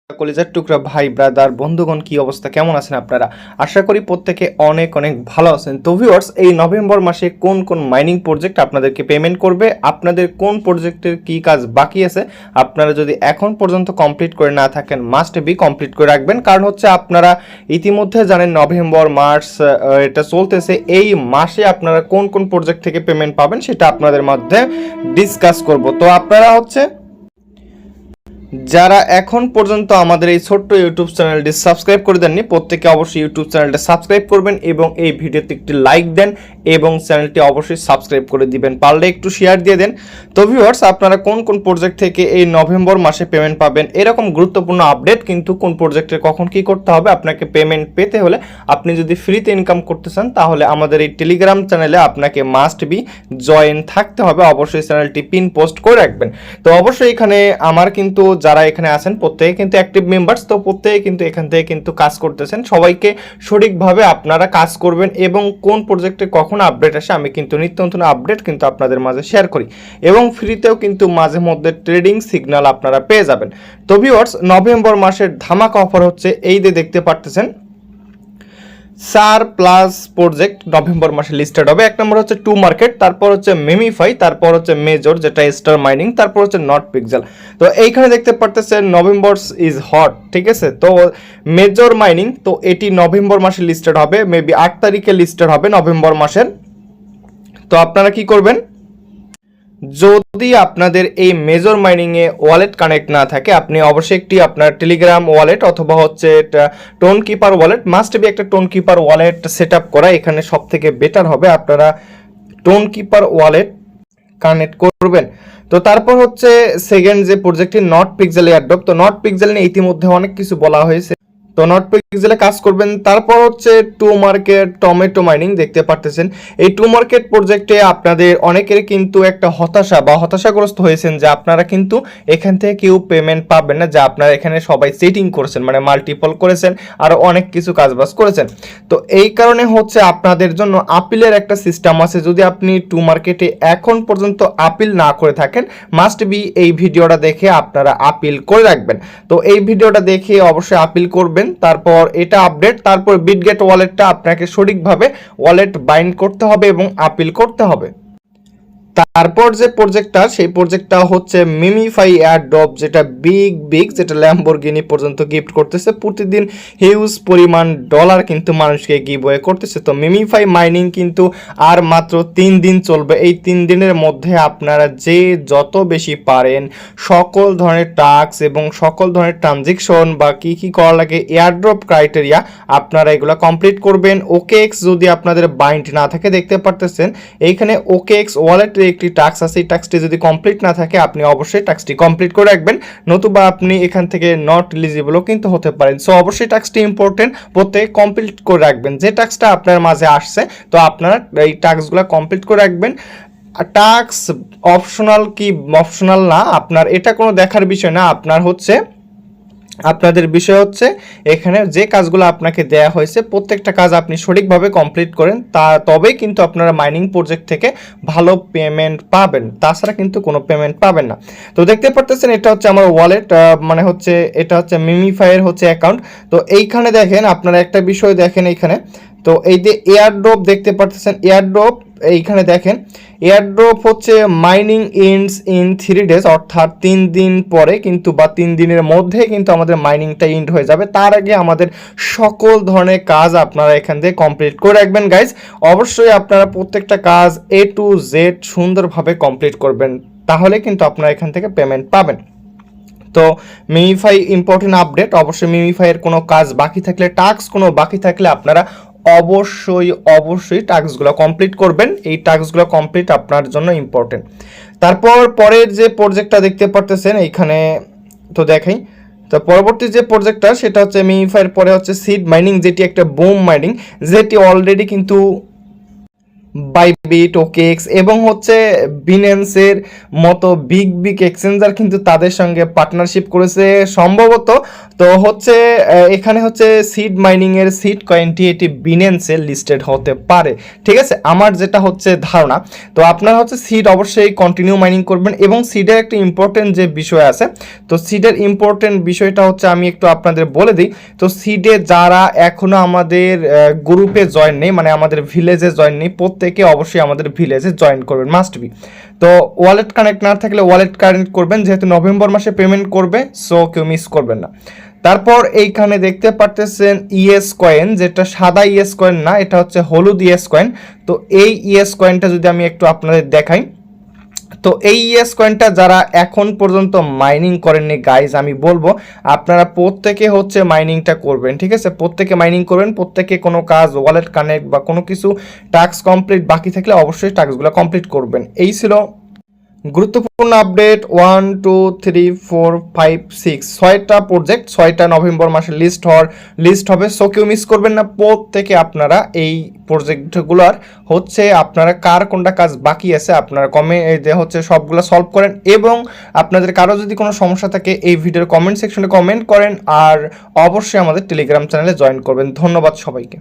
কলিজার টুকরা ভাই ব্রাদার বন্ধুগণ কি অবস্থা, কেমন আছেন আপনারা? আশা করি প্রত্যেকে অনেক অনেক ভালো আছেন। তো ভিউয়ার্স, এই নভেম্বর মাসে কোন কোন মাইনিং প্রজেক্ট আপনাদেরকে পেমেন্ট করবে, আপনাদের কোন প্রজেক্টের কি কাজ বাকি আছে, আপনারা যদি এখন পর্যন্ত কমপ্লিট করে না থাকেন মাস্ট বি কমপ্লিট করে রাখবেন। কারণ হচ্ছে আপনারা ইতিমধ্যে জানেন নভেম্বর মার্চ এটা চলতেছে, এই মাসে আপনারা কোন কোন প্রজেক্ট থেকে পেমেন্ট পাবেন সেটা আপনাদের মধ্যে ডিসকাস করব। তো আপনারা হচ্ছে যারা এখন পর্যন্ত আমাদের এই ছোট্ট ইউটিউব চ্যানেলটি সাবস্ক্রাইব করে দেননি, প্রত্যেকে অবশ্যই ইউটিউব চ্যানেলটা সাবস্ক্রাইব করবেন এবং এই ভিডিওতে একটি লাইক দেন এবং চ্যানেলটি অবশ্যই সাবস্ক্রাইব করে দিবেন, পারলে একটু শেয়ার দিয়ে দেন। তো ভিউয়ার্স, আপনারা কোন কোন প্রজেক্ট থেকে এই নভেম্বর মাসে পেমেন্ট পাবেন, এরকম গুরুত্বপূর্ণ আপডেট কিন্তু কোন প্রজেক্টে কখন কি করতে হবে, আপনাকে পেমেন্ট পেতে হলে আপনি যদি ফ্রিতে ইনকাম করতে চান তাহলে আমাদের এই টেলিগ্রাম চ্যানেলে আপনাকে মাস্ট বি জয়েন থাকতে হবে। অবশ্যই চ্যানেলটি পিন পোস্ট করে রাখবেন। তো অবশ্যই এখানে আমার কিন্তু যারা এখানে আছেন প্রত্যেকে কিন্তু অ্যাক্টিভ মেম্বার্স, তো প্রত্যেকে কিন্তু এখান থেকে কিন্তু কাজ করতেছেন। সবাইকে সঠিকভাবে আপনারা কাজ করবেন এবং কোন প্রজেক্টে কখন আপডেট আসে আমি কিন্তু নিত্য নতুন আপডেট কিন্তু আপনাদের মাঝে শেয়ার করি এবং ফ্রিতেও কিন্তু মাঝে মধ্যে ট্রেডিং সিগন্যাল আপনারা পেয়ে যাবেন। তো ভিউয়ার্স, নভেম্বর মাসের ধামাকা অফার হচ্ছে এই যে দেখতে পারতেছেন 4+ প্রজেক্ট নভেম্বর মাসে লিস্টেড হবে। এক নম্বর হচ্ছে টু মার্কেট, তারপর হচ্ছে মেমিফাই, তারপর হচ্ছে মেজর যেটা স্টার মাইনিং, তারপর হচ্ছে নট পিক্সেল। তো এইখানে দেখতে পারতেছেন নভেম্বর ইজ হট, ঠিক আছে। তো মেজর মাইনিং তো এটি নভেম্বর মাসে লিস্টেড হবে, মেবি 8 তারিখে লিস্টেড হবে নভেম্বর মাসের। তো আপনারা কি করবেন, যদি আপনাদের এই মেজর মাইনিংয়ে ওয়ালেট কানেক্ট না থাকে আপনি অবশ্যই একটি আপনার টেলিগ্রাম ওয়ালেট অথবা হচ্ছে Tonkeeper wallet, must be একটা Tonkeeper wallet set up করা এখানে সব থেকে বেটার হবে। আপনারা টোন কিপার ওয়ালেট কানেক্ট করবেন। তো তারপর হচ্ছে সেকেন্ড যে প্রজেক্টটি নট পিক্সেল এয়ারড্রপ, তো নট পিক্সেল নিয়ে ইতিমধ্যে অনেক কিছু বলা হয়েছে, তো নট পিক্সেলে কাজ করবেন। তারপর হচ্ছে টু মার্কেট টমেটো মাইনিং দেখতে পারতেছেন। এই টু মার্কেট প্রজেক্টে আপনাদের অনেকের কিন্তু একটা হতাশাগ্রস্ত হয়েছেন যে আপনারা কিন্তু এখান থেকে কেউ পেমেন্ট পাবেন না, যা আপনারা এখানে সবাই সেটিং করেছেন, মানে মাল্টিপল করেছেন আর অনেক কিছু কাজবাজ করেছেন। তো এই কারণে হচ্ছে আপনাদের জন্য আপিলের একটা সিস্টেম আছে। যদি আপনি টু মার্কেটে এখন পর্যন্ত আপিল না করে থাকেন মাস্ট বি এই ভিডিওটা দেখে আপনারা আপিল করে রাখবেন। তো এই ভিডিওটা দেখে অবশ্যই আপিল করবেন। তারপর এটা আপডেট, তারপর বিটগেট ওয়ালেটটা আপনাকে সঠিকভাবে ওয়ালেট বাইন্ড করতে হবে এবং আপিল করতে হবে। তারপর যে প্রজেক্টটা সেই প্রজেক্টটা হচ্ছে মিমিফাই এয়ারড্রপ, যেটা বিগ যেটা ল্যাম্বরগিনি পর্যন্ত গিফট করতেছে, প্রতিদিন হিউজ পরিমাণ ডলার কিন্তু মানুষকে গিভওয়ে করতেছে। তো মিমিফাই মাইনিং কিন্তু আর মাত্র 3 দিন চলবে। এই 3 দিনের মধ্যে আপনারা যে যত বেশি পারেন সকল ধরনের টাস্ক এবং সকল ধরনের ট্রানজেকশন বা কি করা লাগে এয়ারড্রপ ক্রাইটেরিয়া আপনারা এগুলো কমপ্লিট করবেন। ওকেএক্স যদি আপনাদের বাইন্ড না থাকে দেখতে পারতেছেন এইখানে ওকেএক্স ওয়ালেটের একটি টাস্ক আছে, এই টাস্কটি যদি কমপ্লিট না থাকে আপনি অবশ্যই টাস্কটি কমপ্লিট করে রাখবেন, নতুবা আপনি এখান থেকে নট এলিজিবলও কিন্তু হতে পারেন। সো অবশ্যই টাস্কটি ইম্পর্টেন্ট, প্রত্যেকে কমপ্লিট করে রাখবেন। যে টাস্কটা আপনার মাঝে আসছে তো আপনারা এই টাস্কগুলো কমপ্লিট করে রাখবেন। টাস্ক অপশনাল কি অপশনাল না, আপনার এটা কোনো দেখার বিষয় না। আপনাদের বিষয় হচ্ছে এখানে যে কাজগুলো আপনাকে দেয়া হয়েছে প্রত্যেকটা কাজ আপনি সঠিকভাবে কমপ্লিট করেন, তবেই কিন্তু আপনারা মাইনিং প্রজেক্ট থেকে ভালো পেমেন্ট পাবেন, তাছাড়া কিন্তু কোনো পেমেন্ট পাবেন না। তো দেখতে পারতেছেন এটা হচ্ছে আমার ওয়ালেট, মানে হচ্ছে এটা হচ্ছে মিমিফাইয়ের হচ্ছে অ্যাকাউন্ট। তো এইখানে দেখেন আপনারা একটা বিষয় দেখেন এইখানে, তো এই যে এয়ারড্রপ দেখতে পারতেছেন, এয়ারড্রপ এইখানে দেখেন এয়ারড্রপ হচ্ছে মাইনিং ইন্ডস ইন 3 ডেজ, অর্থাৎ 3 দিন পরে কিন্তু বা 3 দিনের মধ্যে কিন্তু আমাদের মাইনিংটা ইন্ড হয়ে যাবে। তার আগে আমাদের সকল ধরনের কাজ আপনারা এখান থেকে কমপ্লিট করে রাখবেন গাইজ। অবশ্যই আপনারা প্রত্যেকটা কাজ A to Z সুন্দরভাবে কমপ্লিট করবেন, তাহলে কিন্তু আপনারা এখান থেকে পেমেন্ট পাবেন। তো মিমিফাই ইম্পর্টেন্ট আপডেট, অবশ্যই মিমিফাইয়ের কোনো কাজ বাকি থাকলে টাস্ক কোনো বাকি থাকলে আপনারা অবশ্যই টাস্কগুলো কমপ্লিট করবেন। এই টাস্কগুলো কমপ্লিট আপনার জন্য ইম্পর্টেন্ট। তারপর পরের যে প্রজেক্টটা দেখতে পারতেছেন এইখানে, তো দেখাই। তো পরবর্তী যে প্রজেক্টটা সেটা হচ্ছে মিমিফাইয়ের পরে হচ্ছে সিড মাইনিং, যেটি একটা বুম মাইনিং, যেটি অলরেডি কিন্তু বাইবিট, ওকেএক্স এবং হচ্ছে বিনেন্সের মতো বিগ বিগ এক্সচেঞ্জার কিন্তু তাদের সঙ্গে পার্টনারশিপ করেছে সম্ভবত। তো হচ্ছে এখানে হচ্ছে সিড মাইনিং এর সিড কয়েনটি এটি বিনেন্সে লিস্টেড হতে পারে, ঠিক আছে, আমার যেটা হচ্ছে ধারণা। তো আপনারা হচ্ছে সিড অবশ্যই কন্টিনিউ মাইনিং করবেন এবং সিডের একটা ইম্পর্টেন্ট যে বিষয় আছে, তো সিডের ইম্পর্টেন্ট বিষয়টা হচ্ছে আমি একটু আপনাদের বলে দিই। তো সিডে যারা এখনো আমাদের গ্রুপে জয়েন নেই, মানে আমাদের ভিলেজে জয়েন নেই, প্রত্যেকে অবশ্যই আমাদের ভিলেজে জয়েন করবেন, মাস্ট বি। তো ওয়ালেট কানেক্ট না থাকলে ওয়ালেট কানেক্ট করবেন, যেহেতু নভেম্বর মাসে পেমেন্ট করবে, সো কেউ মিস করবেন না। তারপর এইখানে দেখতে পারতেছেন ইএস কয়েন, যেটা সাদা ইএস কয়েন না, এটা হচ্ছে হলুদ ইএস কয়েন। তো এই ইএস কয়েনটা যদি আমি একটু আপনাদের দেখাই, তো এই ইএস কয়েনটা যারা এখন পর্যন্ত মাইনিং করেননি গাইজ, আমি বলবো আপনারা প্রত্যেকে হচ্ছে মাইনিংটা করবেন, ঠিক আছে, প্রত্যেকে মাইনিং করবেন, প্রত্যেকে কোনো কাজ ওয়ালেট কানেক্ট বা কোনো কিছু টাস্ক কমপ্লিট বাকি থাকলে অবশ্যই টাস্কগুলো কমপ্লিট করবেন। এই ছিল গুরুত্বপূর্ণ আপডেট। 1 2 3 4 5 6 ছয়টা প্রজেক্ট 6টা নভেম্বর মাসে লিস্ট হবে, সো কেউ মিস করবেন না। প্রত্যেকে আপনারা এই প্রজেক্টগুলোর হচ্ছে আপনারা কার কোনটা কাজ বাকি আছে আপনারা হচ্ছে সবগুলো সলভ করেন, এবং আপনাদের কারো যদি কোনো সমস্যা থাকে এই ভিডিওর কমেন্ট সেকশনে কমেন্ট করেন, আর অবশ্যই আমাদের টেলিগ্রাম চ্যানেলে জয়েন করবেন। ধন্যবাদ সবাইকে।